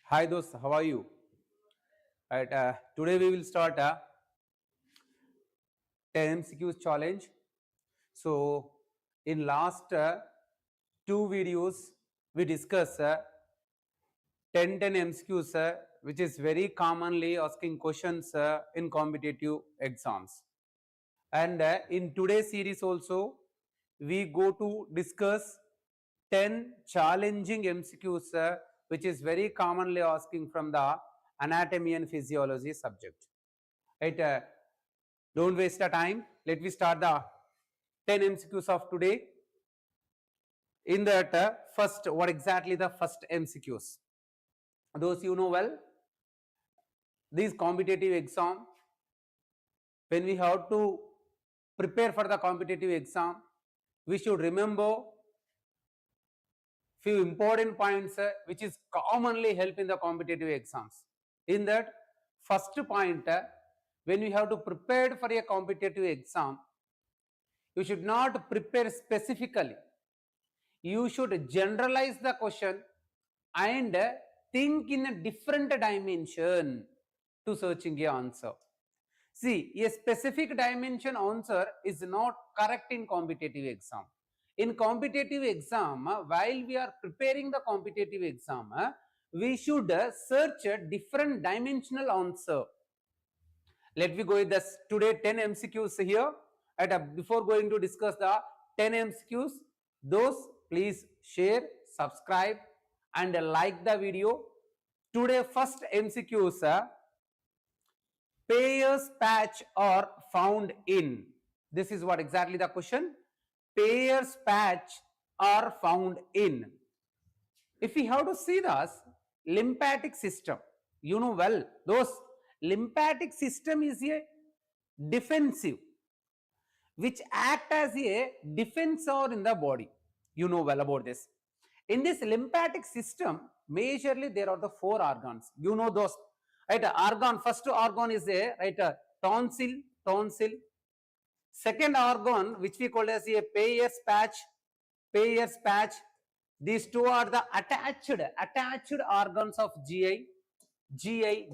Hi those, how are you? Right, today we will start a 10 MCQs challenge. So in last two videos we discussed 10 MCQs which is very commonly asking questions in competitive exams. And in today's series also we go to discuss 10 challenging MCQs which is very commonly asking from the anatomy and physiology subject. Right, don't waste the time. Let me start the 10 MCQs of today. In that, first, what exactly the first MCQs? Those you know well, these competitive exam, when we have to prepare for the competitive exam, we should remember few important points which is commonly help in the competitive exams. In that, first point, when we have to prepare for a competitive exam, you should not prepare specifically. You should generalize the question and think in a different dimension to searching a answer. See, a specific dimension answer is not correct in competitive exam. In competitive exam, while we are preparing the competitive exam, we should search a different dimensional answer. Let me go with this today 10 MCQs here. Before going to discuss the 10 MCQs, those please share, subscribe and like the video. Today first MCQs, Payer's patch are found in. This is what exactly the question. Payer's patch are found in. If we have to see this lymphatic system, you know well, those lymphatic system is a defensive which act as a defensor in the body. You know well about this. In this lymphatic system, majorly there are the four organs. You know those, right? Organ, first organ is a tonsil. Second organ, which we call as a Payer's patch. These two are the attached organs of GI,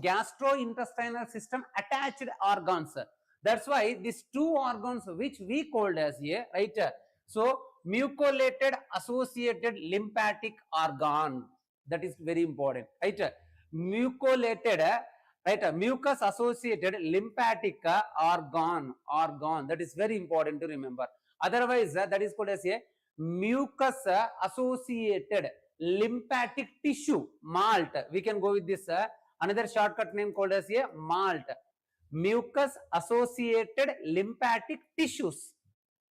gastrointestinal system attached organs. That's why these two organs which we called as a, right? So mucolated associated lymphatic organ, that is very important, right? Mucolated, right? Mucus associated lymphatic organ, that is very important to remember. Otherwise, that is called as a mucus associated lymphatic tissue, malt. We can go with this another shortcut name called as a malt, mucus associated lymphatic tissues.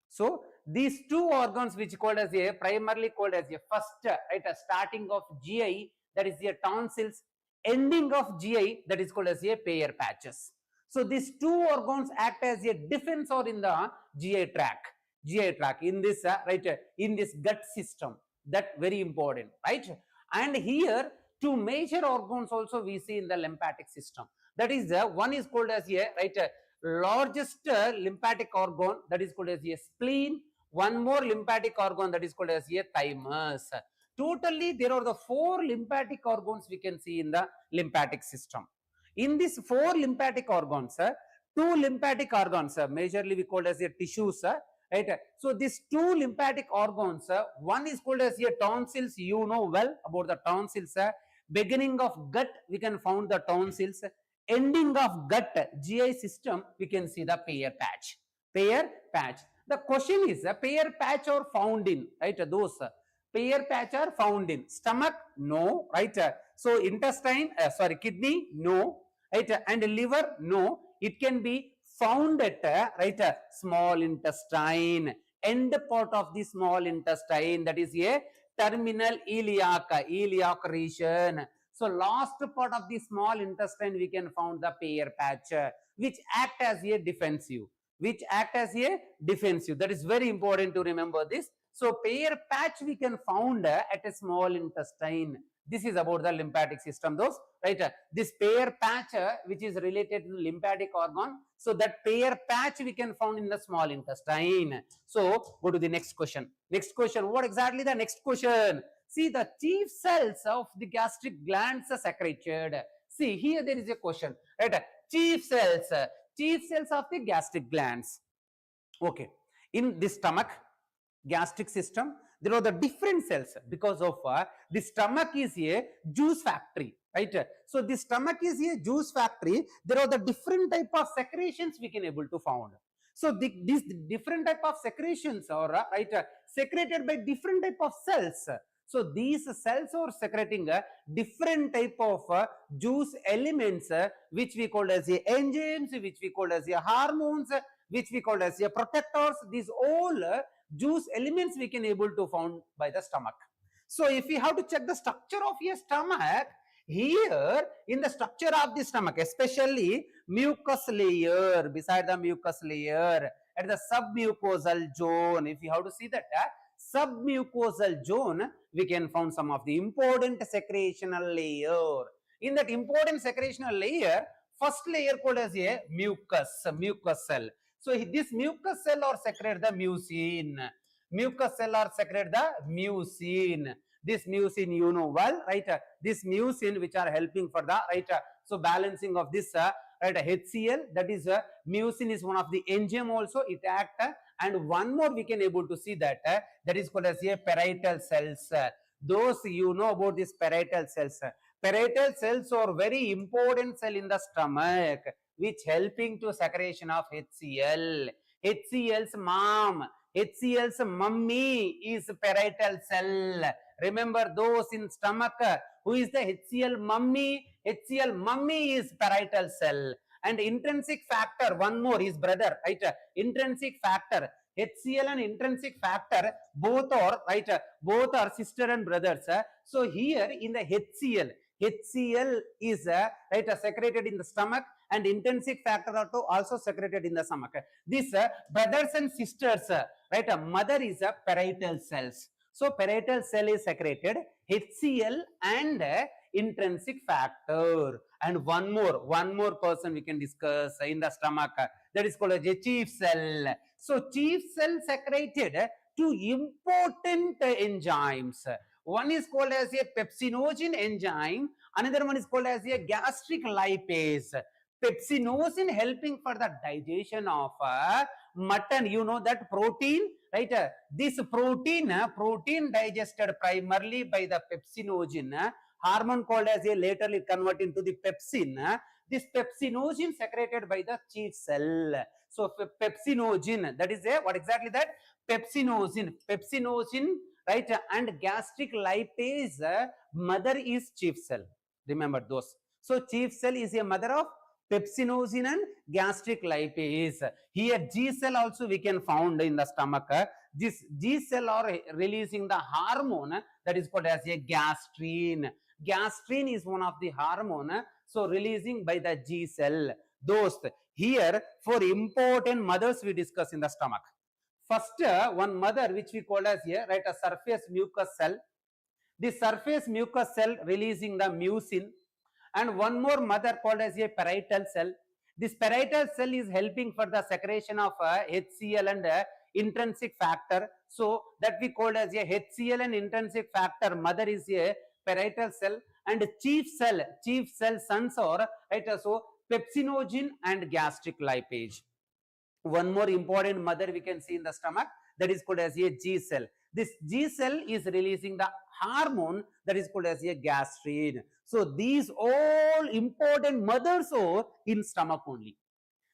So these two organs which called as a primarily called as a first, right, a starting of GI, that is the tonsils, ending of GI, that is called as a Payer patches. So these two organs act as a defensor in the GI tract in this right, in this gut system. That very important, right? And here two major organs also we see in the lymphatic system. That is one is called as a, right, largest lymphatic organ, that is called as a spleen. One more lymphatic organ, that is called as a thymus. Totally there are the four lymphatic organs we can see in the lymphatic system. In these four lymphatic organs, two lymphatic organs majorly we call as a tissues, right? So these two lymphatic organs, one is called as a tonsils. You know well about the tonsils. Beginning of gut we can found the tonsils, ending of gut GI system we can see the Payer patch. The question is, Payer patch are found in, right? Those Payer patch are found in stomach, no, right? So intestine, kidney, no, right? And liver, no. It can be found at, right, small intestine, end part of the small intestine, that is a terminal iliac region. So last part of the small intestine we can found the Payer patch, which act as a defensive. That is very important to remember this. So Payer patch we can found at a small intestine. This is about the lymphatic system, those, right? This pair patch which is related to lymphatic organ, so that pair patch we can found in the small intestine. So go to the next question. Next question, what exactly the next question? See, the chief cells of the gastric glands are secreted. See, here there is a question, right? Chief cells of the gastric glands. Okay, in the stomach, gastric system, there are the different cells, because of the stomach is a juice factory, right? So the stomach is a juice factory. There are the different type of secretions we can able to found. So these different type of secretions are right secreted by different type of cells. So these cells are secreting a different type of juice elements, which we call as the enzymes, which we call as the hormones, which we call as the protectors. These all juice elements we can able to found by the stomach. So if we have to check the structure of your stomach, here in the structure of the stomach, especially mucus layer, beside the mucus layer, at the submucosal zone, if you have to see that submucosal zone, we can find some of the important secretional layer. In that important secretional layer, first layer called as a mucus cell. So this mucus cell or secrete the mucin. Mucus cell or secrete the mucin. This mucin you know well, right? This mucin which are helping for the right. So balancing of this right HCl, that is mucin is one of the enzyme also. It act and one more we can able to see that that is called as a parietal cells. Those you know about this parietal cells. Parietal cells are very important cell in the stomach, which helping to secretion of HCl. HCl's mom, HCl's mummy is parietal cell. Remember those in stomach, who is the HCl mummy? HCl mummy is parietal cell. And intrinsic factor, one more, his brother, right? Intrinsic factor, HCl and intrinsic factor, both are right, both are sister and brothers. So here in the HCl is right secreted in the stomach, and intrinsic factor are also secreted in the stomach. These brothers and sisters, right? Mother is a parietal cells. So parietal cell is secreted HCl and intrinsic factor. And one more person we can discuss in the stomach, that is called as a chief cell. So chief cell secreted two important enzymes. One is called as a pepsinogen enzyme, another one is called as a gastric lipase. Pepsinogen helping for the digestion of mutton, you know that protein, right? This protein digested primarily by the pepsinogen, hormone called as a laterally convert into the pepsin. This pepsinogen secreted by the chief cell. So pepsinogen, that is a what exactly that? Pepsinogen, right? And gastric lipase, mother is chief cell. Remember those. So chief cell is a mother of pepsinogen and gastric lipase. Here G cell also we can found in the stomach. This G cell are releasing the hormone that is called as a gastrin. Gastrin is one of the hormone, so releasing by the G cell. Those here for important mothers we discuss in the stomach. First one mother which we call as here, right, a surface mucus cell. This surface mucus cell releasing the mucin, and one more mother called as a parietal cell. This parietal cell is helping for the secretion of HCl and intrinsic factor. So that we called as a HCl and intrinsic factor. Mother is a parietal cell, and chief cell sons are right. So pepsinogen and gastric lipase. One more important mother we can see in the stomach, that is called as a G cell. This G cell is releasing the hormone that is called as a gastrin. So these all important mothers are in stomach only.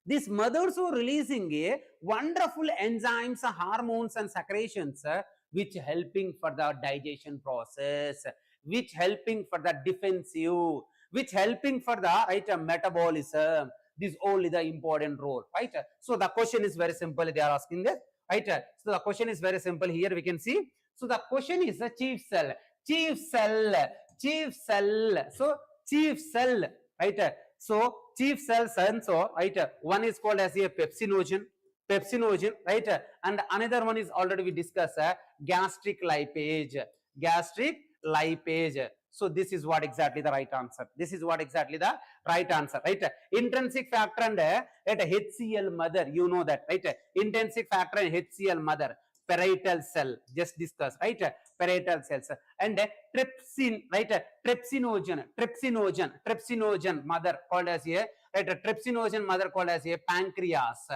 These mothers are releasing a wonderful enzymes, hormones and secretions, which helping for the digestion process, which helping for the defensive, which helping for the right metabolism. This only the important role, right? So the question is very simple. They are asking this, right? So the question is very simple. Here we can see. So the question is the chief cell. So chief cell, right? So chief cell sensor, right? One is called as a pepsinogen, right? And another one is already we discussed gastric lipase. So this is what exactly the right answer. This is what exactly the right answer, right? Intrinsic factor and HCl mother, you know that, right? Intrinsic factor and HCl mother, parietal cell, just discussed, right? Parietal cells and trypsin, right? Trypsinogen mother called as a, right? Trypsinogen mother called as a pancreas,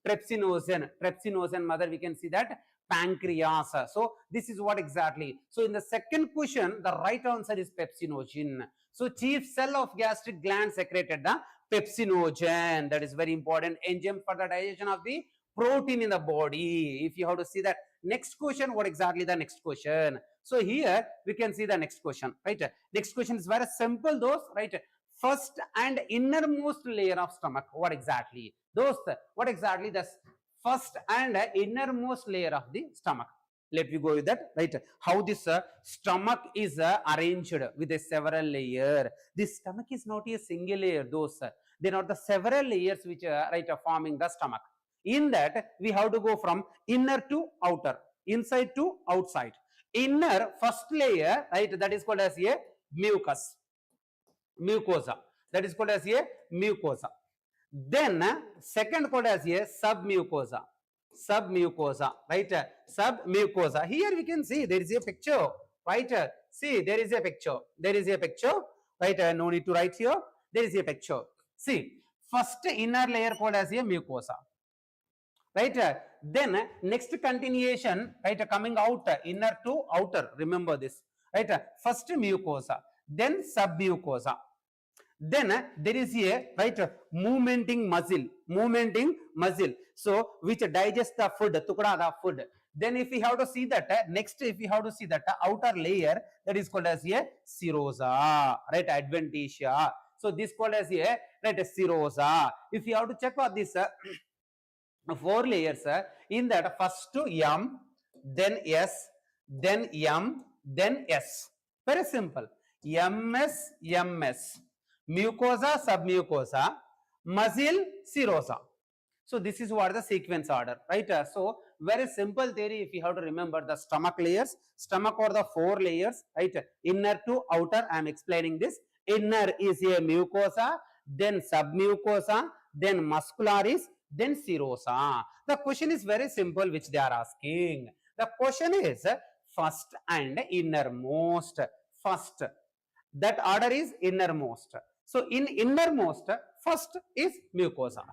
trypsinogen mother, we can see that pancreas. So this is what exactly. So in the second question, the right answer is pepsinogen. So chief cell of gastric gland secreted the pepsinogen. That is very important enzyme for the digestion of the protein in the body. If you have to see that next question, what exactly the next question? So here we can see the next question, right? Next question is very simple, those, right? First and innermost layer of stomach, what exactly? Those, what exactly the first and innermost layer of the stomach? Let me go with that, right? How this stomach is arranged with a several layer. This stomach is not a single layer, those, they are the several layers which are, right, forming the stomach. In that we have to go from inner to outer, inside to outside. Inner first layer, right, that is called as a mucosa, that is called as a mucosa. Then second called as a submucosa, right? Submucosa. Here we can see there is a picture, right? See, there is a picture, right? No need to write here, there is a picture. See, first inner layer called as a mucosa, right? Then next continuation, right, coming out, inner to outer, remember this, right? First mucosa, then submucosa. Then there is a, right, movementing muscle, so which digests the food, tukda the food. Then if we have to see that next, if we have to see that outer layer, that is called as a serosa, right? Adventitia. So this called as a, right, serosa. If you have to check out this four layers, in that first to M, then S, then M, then S. Very simple. MS, mucosa, submucosa, muscle, serosa. So this is what the sequence order, right? So very simple theory. If you have to remember the stomach layers, stomach or the four layers, right? Inner to outer, I am explaining this. Inner is a mucosa, then submucosa, then muscularis, then serosa. The question is very simple, which they are asking. The question is first and innermost. First, that order is innermost. So in innermost, first is mucosa.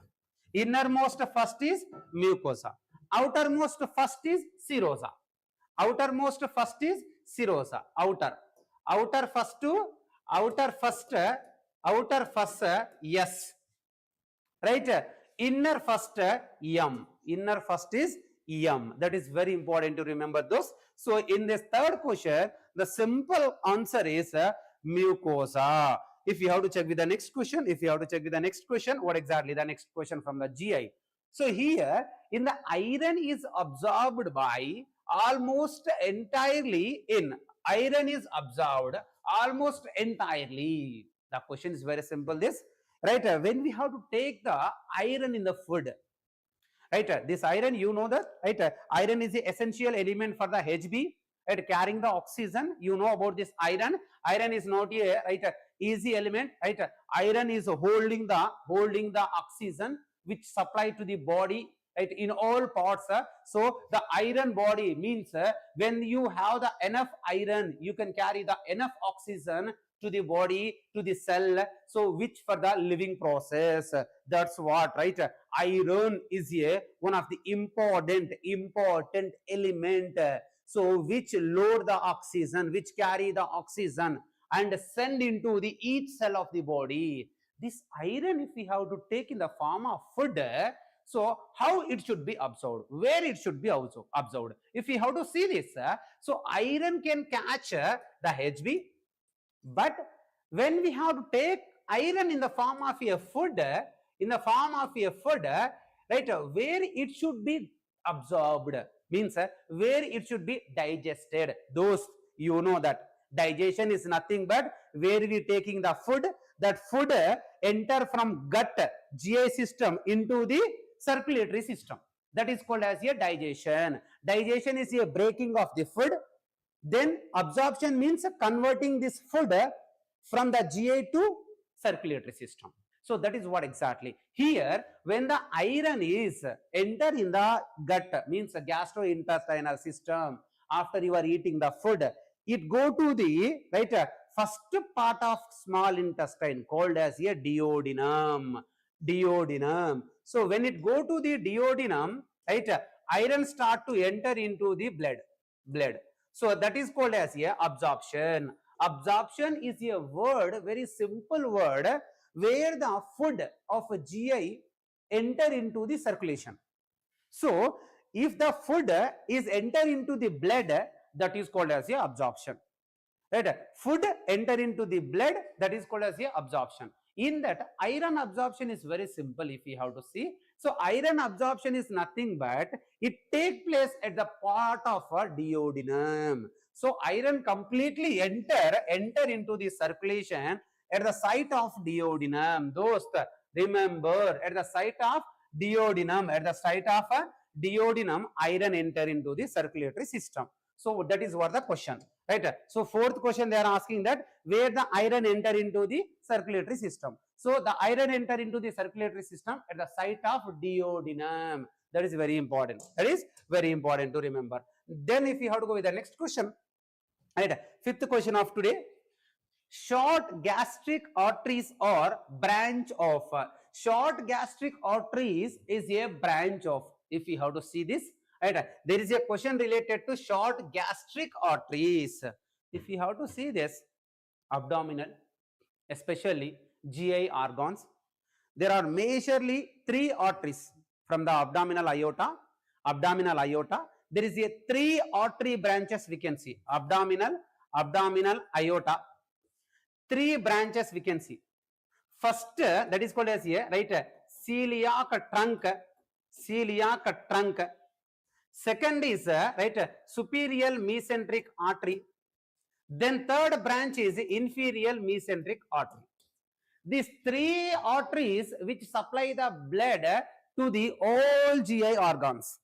Innermost first is mucosa. Outermost first is serosa. Outermost first is serosa. Outer first yes, right? Inner first M. Inner first is M. That is very important to remember those. So in this third question, the simple answer is mucosa. If you have to check with the next question, what exactly the next question from the GI? So here, in the iron is absorbed by almost entirely in. Iron is absorbed almost entirely. The question is very simple, this, right? When we have to take the iron in the food, right? This iron, you know that, right? Iron is the essential element for the HB, right? Carrying the oxygen, you know about this iron. Iron is not a, right, easy element, right? Iron is holding the oxygen which supply to the body, right, in all parts. So the iron body means when you have the enough iron, you can carry the enough oxygen to the body, to the cell, so which for the living process. That's what, right? Iron is a one of the important element, so which load the oxygen, which carry the oxygen and send into the each cell of the body. This iron, if we have to take in the form of food, so how it should be absorbed, where it should be absorbed? If we have to see this, so iron can catch the HB, but when we have to take iron in the form of a food, right, where it should be absorbed means where it should be digested. Those, you know that digestion is nothing but where we taking the food, that food enter from gut, GI system into the circulatory system. That is called as a digestion. Digestion is a breaking of the food, Then absorption means converting this food from the GI to circulatory system. So that is what exactly. Here, when the iron is enter in the gut, means the gastrointestinal system, after you are eating the food, it go to the first part of small intestine called as a duodenum. Duodenum. So when it go to the duodenum, iron start to enter into the blood. So that is called as a absorption. Absorption is a word, very simple word, where the food of a GI enter into the circulation. So if the food is enter into the blood, that is called as a absorption. Right? Food enter into the blood, that is called as a absorption. In that, iron absorption is very simple if we have to see. So iron absorption is nothing but it take place at the part of a duodenum. So iron completely enter into the circulation at the site of duodenum. Those remember, at the site of duodenum, iron enter into the circulatory system. So that is what the question, right? So fourth question they are asking that where the iron enter into the circulatory system. So the iron enter into the circulatory system at the site of duodenum. That is very important. That is very important to remember. Then if you have to go with the next question, right? Fifth question of today. Short gastric arteries or branch of. Short gastric arteries is a branch of. If you have to see this, right, there is a question related to short gastric arteries. If you have to see this, abdominal, especially GI organs, there are majorly 3 arteries from the abdominal aorta. There is a 3 artery branches we can see. Abdominal aorta, 3 branches we can see. First, that is called as a celiac trunk. Second is superior mesenteric artery. Then third branch is inferior mesenteric artery. These 3 arteries which supply the blood to the all GI organs,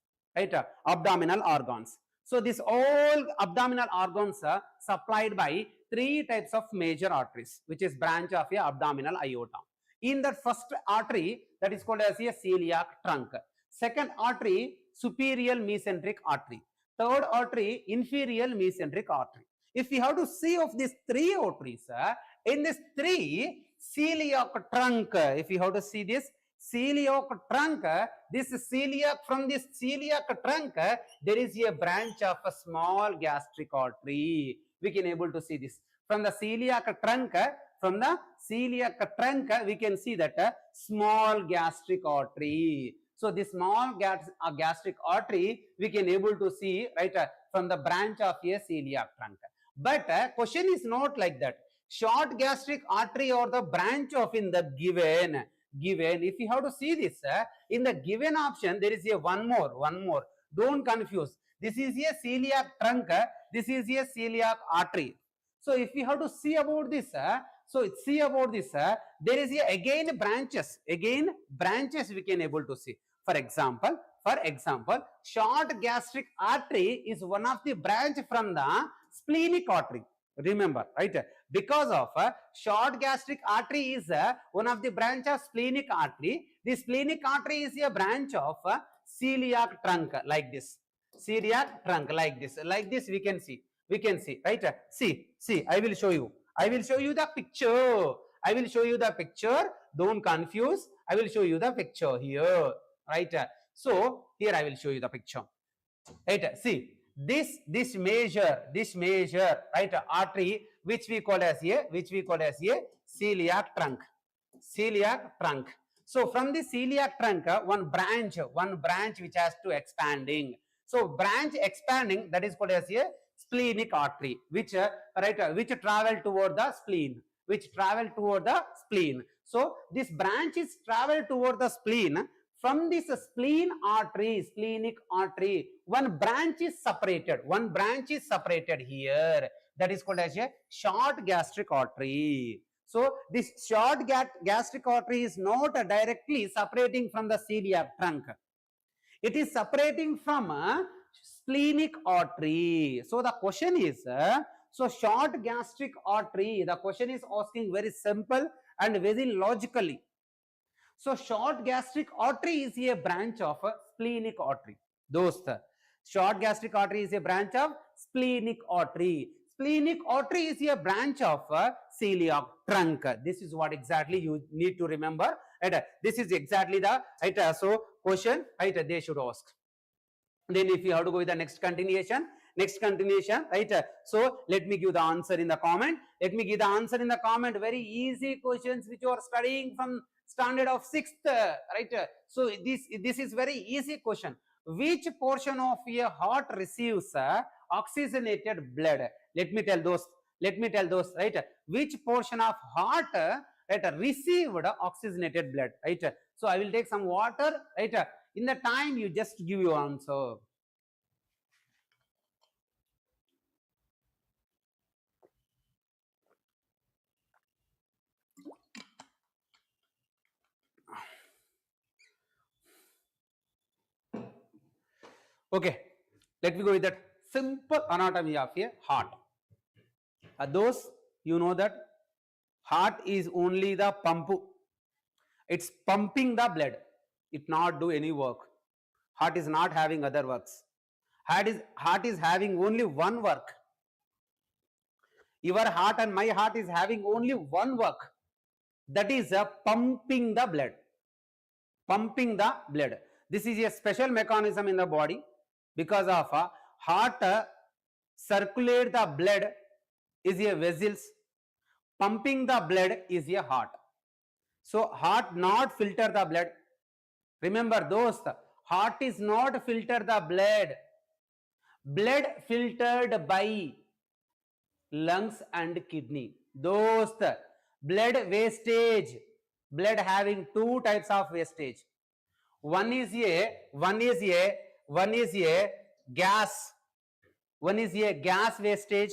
abdominal organs. So this all abdominal organs are supplied by 3 types of major arteries, which is branch of a abdominal aorta. In the first artery, that is called as a celiac trunk. Second artery, superior mesenteric artery. Third artery, inferior mesenteric artery. If we have to see of these 3 arteries, in this 3 celiac trunk, if you have to see this celiac trunk, this celiac, from this celiac trunk, there is a branch of a small gastric artery. We can able to see this from the celiac trunk. From the celiac trunk, we can see that small gastric artery. So this small gastric artery we can able to see from the branch of a celiac trunk. But question is not like that. Short gastric artery or the branch of in the given. If you have to see this in the given option, there is a one more. Don't confuse. This is a celiac trunk. This is a celiac artery. So if you have to see about this, there is a again branches we can able to see. For example, short gastric artery is one of the branch from the splenic artery. Remember, because of short gastric artery is one of the branch of splenic artery. The splenic artery is a branch of celiac trunk, like this. Celiac trunk, like this we can see, see, I will show you the picture. Don't confuse. I will show you the picture here, so here I will show you the picture, see this major artery which we call as a celiac trunk. So from the celiac trunk, one branch which has to expanding. So branch expanding, that is called as a splenic artery, which travel toward the spleen. So this branch is travel toward the spleen. From this splenic artery, one branch is separated here. That is called as a short gastric artery. So this short gastric artery is not directly separating from the celiac trunk. It is separating from splenic artery. So the question is, so short gastric artery, the question is asking very simple and very logically. So short gastric artery is a branch of splenic artery. Dost, short gastric artery is a branch of splenic artery. Splenic artery is a branch of celiac trunk. This is what exactly you need to remember. Right? This is exactly the right. So question, right? They should ask. Then if you have to go with the next continuation, right? So let me give the answer in the comment. Let me give the answer in the comment. Very easy questions which you are studying from standard of 6th, right? So this is very easy question. Which portion of a heart receives oxygenated blood? Let me tell those, right? Which portion of heart, right, received oxygenated blood, right? So I will take some water, right? In the time you just give your answer. Okay, let me go with that simple anatomy of a heart. Those you know that heart is only the pump. It's pumping the blood. It not do any work. Heart is not having other works. Heart is having only one work. Your heart and my heart is having only one work. That is pumping the blood. Pumping the blood. This is a special mechanism in the body. Because of heart circulate the blood is a vessels. Pumping the blood is a heart. So heart not filter the blood. Remember those, heart is not filter the blood. Blood filtered by lungs and kidney. Those, blood wastage. Blood having two types of wastage. One is a gas. One is a gas wastage.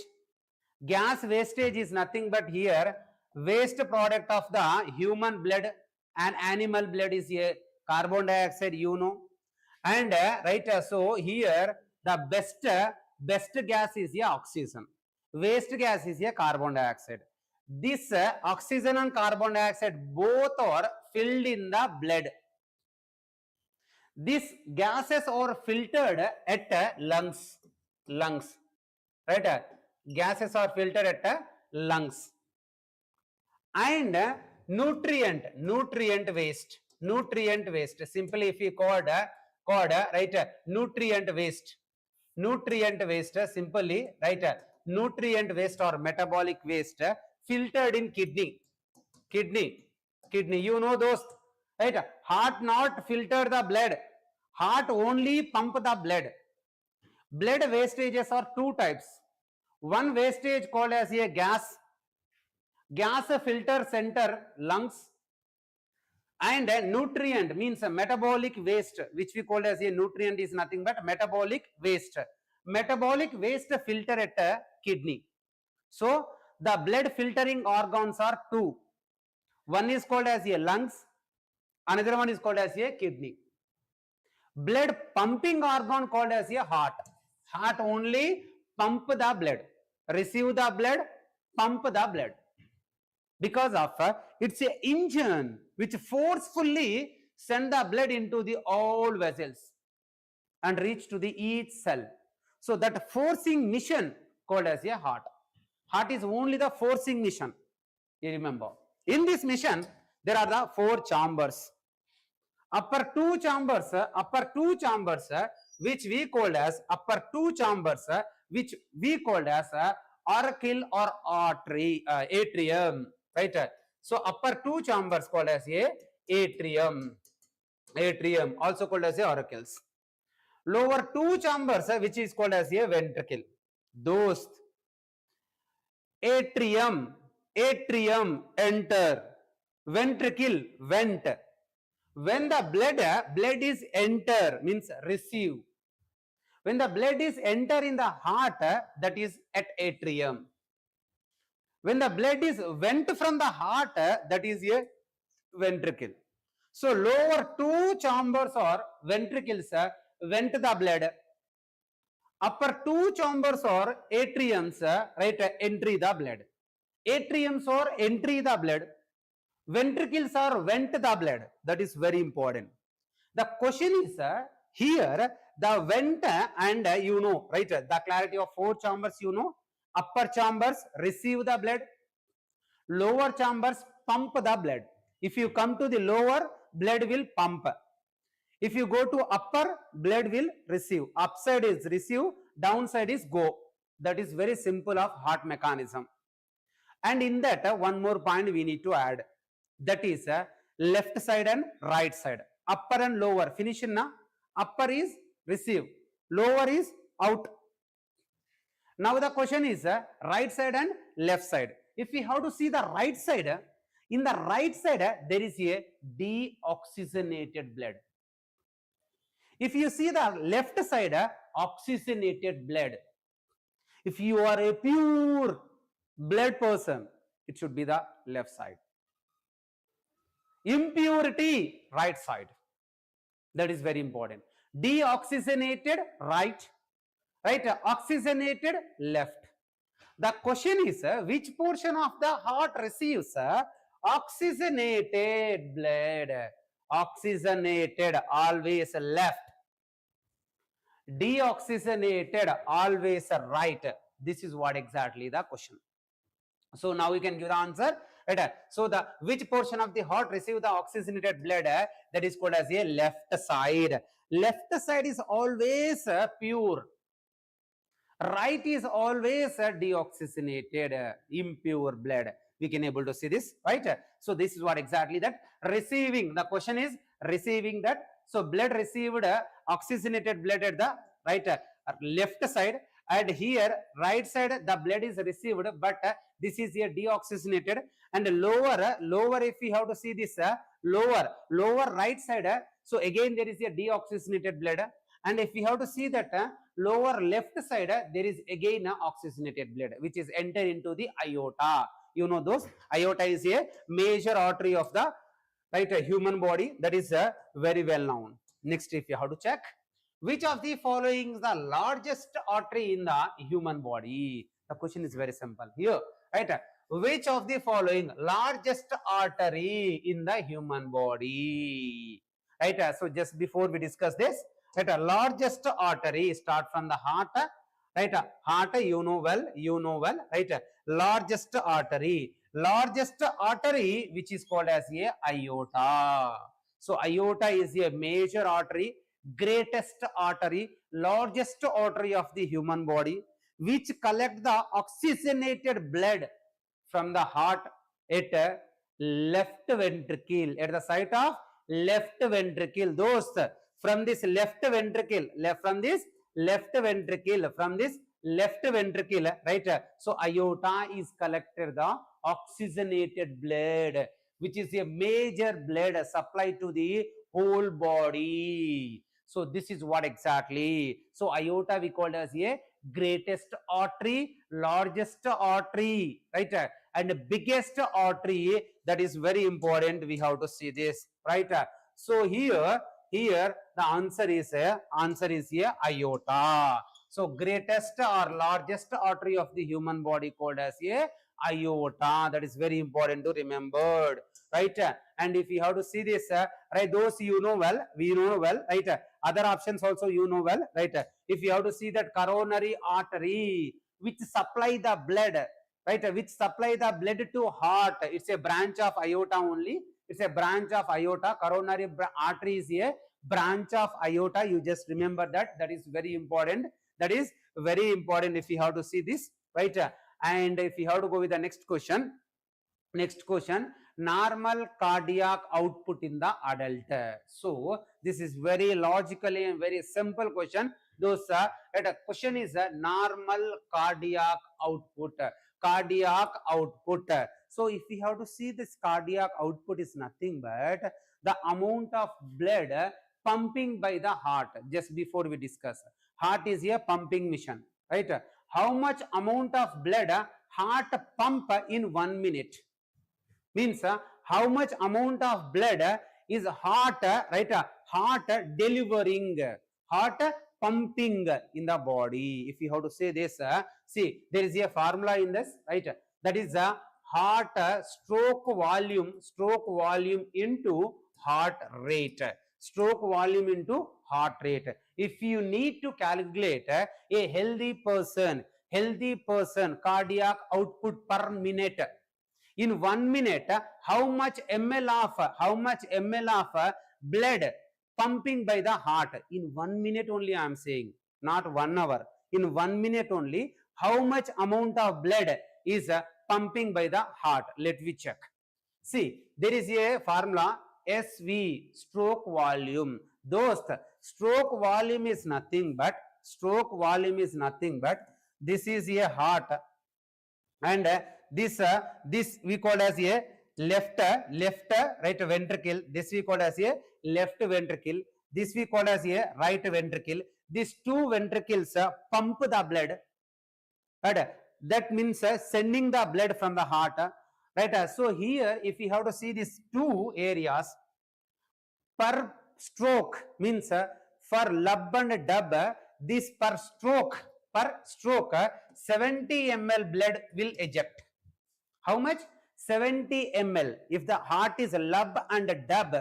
Gas wastage is nothing but here waste product of the human blood and animal blood is a carbon dioxide, you know. And right, so here the best gas is a oxygen. Waste gas is a carbon dioxide. This oxygen and carbon dioxide both are filled in the blood. These gases are filtered at lungs, right? Gases are filtered at lungs. And nutrient waste, simply if you called right, nutrient waste, simply, right, nutrient waste or metabolic waste filtered in kidney, you know those, right? Heart not filter the blood, heart only pump the blood. Blood wastages are two types. One wastage called as a gas filter center, lungs, and nutrient means a metabolic waste, which we call as a nutrient is nothing but metabolic waste. Metabolic waste filter at kidney. So the blood filtering organs are two. One is called as a lungs, another one is called as a kidney. Blood pumping organ called as a heart. Heart only pump the blood, receive the blood, pump the blood. Because of it's a engine which forcefully send the blood into the all vessels and reach to the each cell. So that forcing mission called as a heart. Heart is only the forcing mission. You remember. In this mission, there are the four chambers. Upper two chambers, which we called as auricle or artery, atrium, right? So upper two chambers called as a atrium, also called as a auricles. Lower two chambers, which is called as a ventricle. Those atrium, enter, ventricle, vent. When the blood is enter means receive. When the blood is enter in the heart, that is at atrium. When the blood is went from the heart, that is a ventricle. So lower two chambers or ventricles went the blood. Upper two chambers are atriums, right, entry the blood. Atriums are entry the blood. Ventricles are vent the blood. That is very important. The question is here the vent and you know, right, the clarity of four chambers, you know, upper chambers receive the blood, lower chambers pump the blood. If you come to the lower, blood will pump. If you go to upper, blood will receive. Upside is receive, downside is go. That is very simple of heart mechanism. And in that one more point we need to add, that is left side and right side, upper and lower. Finish na, upper is receive, lower is out. Now the question is right side and left side. If we have to see the right side, in the right side there is a deoxygenated blood. If you see the left side, oxygenated blood. If you are a pure blood person, it should be the left side. Impurity, right side. That is very important. Deoxygenated, right. Right, oxygenated, left. The question is, which portion of the heart receives oxygenated blood? Oxygenated, always left. Deoxygenated, always right. This is what exactly the question. So now we can give the answer. Right. So the which portion of the heart receive the oxygenated blood? That is called as a left side. Left side is always pure. Right is always deoxygenated, impure blood. We can able to see this, right? So this is what exactly that receiving. The question is receiving that. So blood received oxygenated blood at the right left side, and here right side the blood is received, but this is a deoxygenated. And lower if we have to see this lower right side, so again there is a deoxygenated blood. And if we have to see that lower left side, there is again oxygenated blood which is enter into the aorta. You know those, aorta is a major artery of the right human body, that is very well known. Next, if you have to check, which of the following is the largest artery in the human body? The question is very simple here, right? Which of the following largest artery in the human body? Right, so just before we discuss this, right, largest artery start from the heart, right? Heart, you know well, right? Largest artery which is called as a aorta. So aorta is a major artery, greatest artery, largest artery of the human body, which collect the oxygenated blood from the heart at left ventricle, at the site of left ventricle. Those from this left ventricle, right? So aorta is collected the oxygenated blood, which is a major blood supply to the whole body. So this is what exactly. So aorta we call as a greatest artery, largest artery, right? And biggest artery. That is very important. We have to see this, right? So here the answer is a aorta. So greatest or largest artery of the human body called as a aorta. That is very important to remember, right? And if you have to see this, right, those you know well, we know well, right? Other options also you know well, right? If you have to see that coronary artery which supply the blood, right, which supply the blood to heart, it's a branch of aorta only. It's a branch of aorta. Coronary artery is a branch of aorta. You just remember that. That is very important. That is very important if you have to see this, right? And if you have to go with the next question, normal cardiac output in the adult. So this is very logically and very simple question. Those right, question is normal cardiac output. So if we have to see this cardiac output is nothing but the amount of blood pumping by the heart. Just before we discuss, heart is a pumping machine, right? How much amount of blood heart pump in 1 minute? Means how much amount of blood is heart, right? Heart delivering, heart pumping in the body. If you have to say this, see, there is a formula in this, right? That is the heart stroke volume into heart rate. Stroke volume into heart rate. If you need to calculate a healthy person cardiac output per minute, in 1 minute, how much ml of blood pumping by the heart? In 1 minute only I am saying, not 1 hour. In 1 minute only, how much amount of blood is pumping by the heart? Let me check. See, there is a formula SV, stroke volume. Dost, stroke volume is nothing but this is a heart, and this we call as a left right ventricle. This we call as a left ventricle. This we call as a right ventricle. These two ventricles pump the blood, right? That means sending the blood from the heart, right? So here, if we have to see these two areas, per stroke means for lub and dub, this per stroke 70 ml blood will eject. How much? 70 ml. If the heart is lub and dub,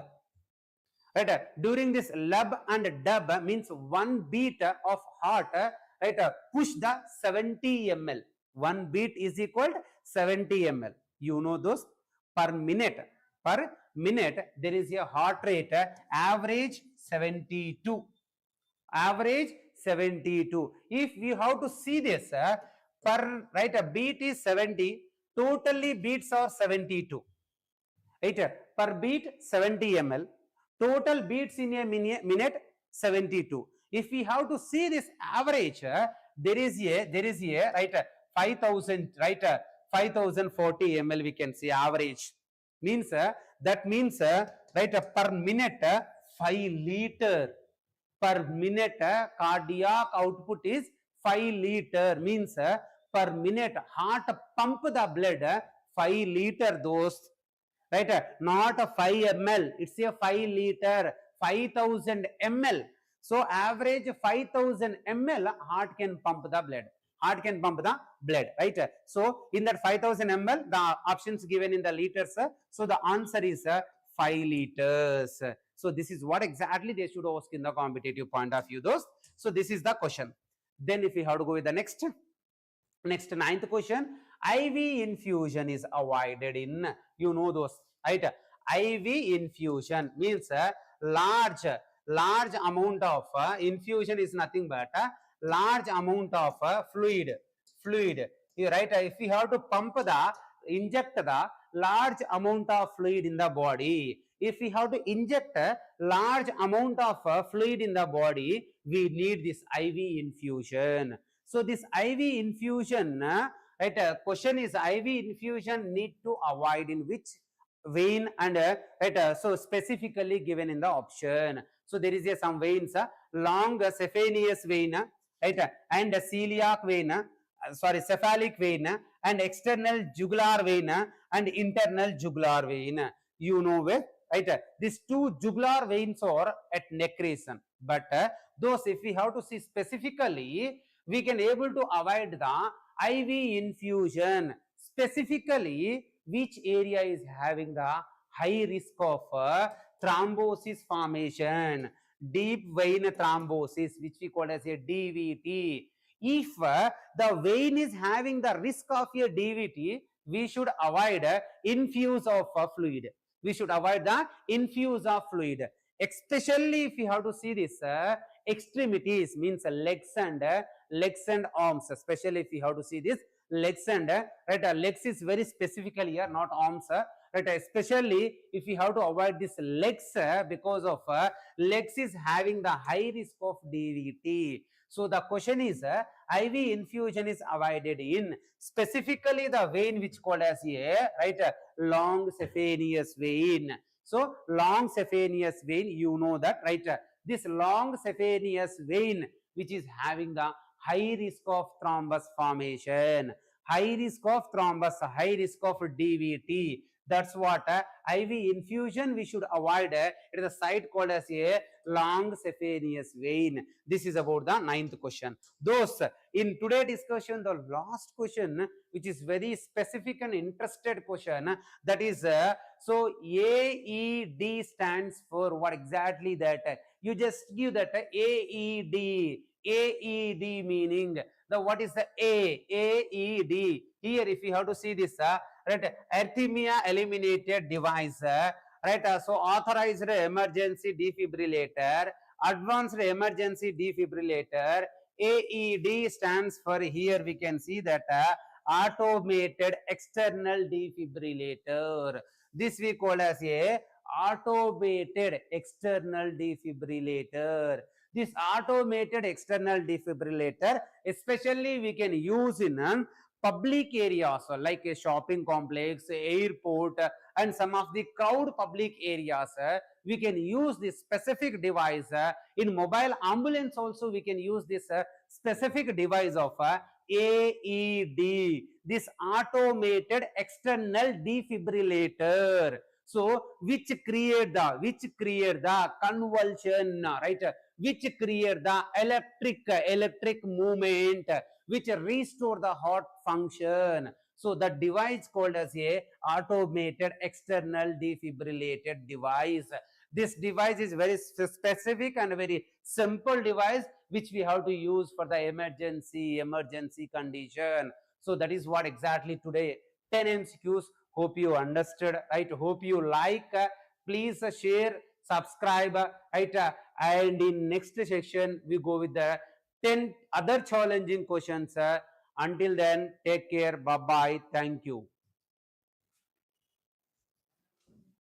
right? During this lub and dub means one beat of heart, right? Push the 70 ml. One beat is equal to 70 ml. You know those per minute. Per minute there is a heart rate average 72. Average 72. If we have to see this per, right, a beat is 70, totally beats are 72, right? Per beat 70 ml, total beats in a minute 72. If we have to see this average, there is a right 5000, right, 5040 ml we can see average. Means that means right, per minute 5 liter. Per minute cardiac output is 5 liter. Means per minute heart pump the blood 5 liter, those, right? Not a 5 ml, it's a 5 liter, 5000 ml. So average 5000 ml heart can pump the blood. Heart can pump the blood, right? So in that 5000 ml, the options given in the liters, so the answer is 5 liters. So this is what exactly they should ask in the competitive point of view, those. So this is the question. Then if we have to go with the next ninth question, IV infusion is avoided in, you know those, right? IV infusion means large amount of infusion is nothing but large amount of fluid, right? If we have to inject the large amount of fluid in the body, if we have to inject a large amount of fluid in the body, we need this IV infusion. So this IV infusion, right, question is IV infusion need to avoid in which vein, and right, so specifically given in the option. So there is some veins, long saphenous vein, right, and celiac vein, cephalic vein, and external jugular vein, and internal jugular vein. You know where, right? These two jugular veins are at neck region, but those, if we have to see specifically, we can able to avoid the IV infusion. Specifically, which area is having the high risk of thrombosis formation? Deep vein thrombosis, which we call as a DVT. If the vein is having the risk of a DVT, we should avoid infuse of fluid. We should avoid the infuse of fluid. Especially if you have to see this extremities, means legs and arms. Especially if you have to see this legs and right, legs is very specifically here, not arms. Right, especially if you have to avoid this legs, because of legs is having the high risk of DVT. So the question is IV infusion is avoided in specifically the vein which called as a, right, long saphenous vein. So long saphenous vein, you know that, right? This long saphenous vein which is having the high risk of thrombus formation, high risk of thrombus, high risk of DVT. That's what IV infusion we should avoid. It is a site called as a long saphenous vein. This is about the 9th question. Those in today's discussion, the last question, which is very specific and interested question, that is so AED stands for what exactly that? You just give that AED. AED meaning the what is the AED? Here, if you have to see this, right, arrhythmia eliminated device, right? So authorized emergency defibrillator, advanced emergency defibrillator. AED stands for, here we can see that automated external defibrillator. This we call as a automated external defibrillator. This automated external defibrillator, especially we can use in public areas like a shopping complex, airport, and some of the crowd public areas. We can use this specific device. In mobile ambulance also we can use this specific device of AED, this automated external defibrillator. So which create the convulsion, right? Which create the electric movement, which restore the heart function. So the device called as a automated external defibrillated device. This device is very specific and very simple device which we have to use for the emergency condition. So that is what exactly today 10 MCQs. Hope you understood, right? Hope you like. Please share, subscribe, right? And in next section we go with the 10 other challenging questions. Until then, take care. Bye bye. Thank you.